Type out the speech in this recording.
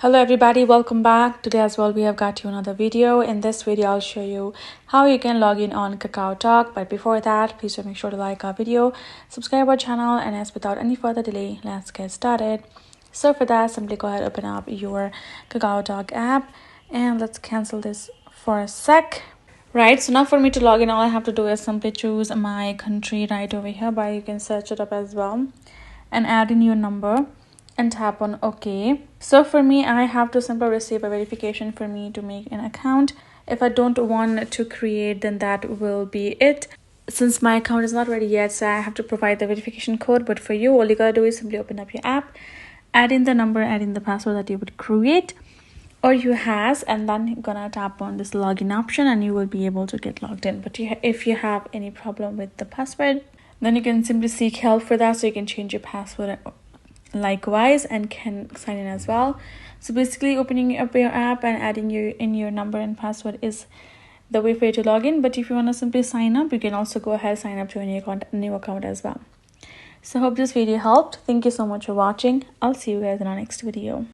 Hello everybody, welcome back. Today as well we have got you another video. In this video I'll show you how you can log in on Kakao Talk. But before that, please do make sure to like our video, subscribe our channel, and as without any further delay, let's get started. So for that, simply go ahead, open up your KakaoTalk app, and let's cancel this for a sec. Right, so now for me to log in, all I have to do is simply choose my country right over here, but you can search it up as well and add in your number and tap on OK. So for me, I have to simply receive a verification for me to make an account. If I don't want to create, then that will be it. Since my account is not ready yet, so I have to provide the verification code. But for you, all you gotta do is simply open up your app, add in the number, add in the password that you would create or you has, and then you're gonna tap on this login option and you will be able to get logged in. But if you have any problem with the password, then you can simply seek help for that, so you can change your password likewise and can sign in as well. So basically, opening up your app and adding your number and password is the way for you to log in. But if you want to simply sign up, you can also go ahead, sign up to a new account as well. So hope this video helped. Thank you so much for watching. I'll see you guys in our next video.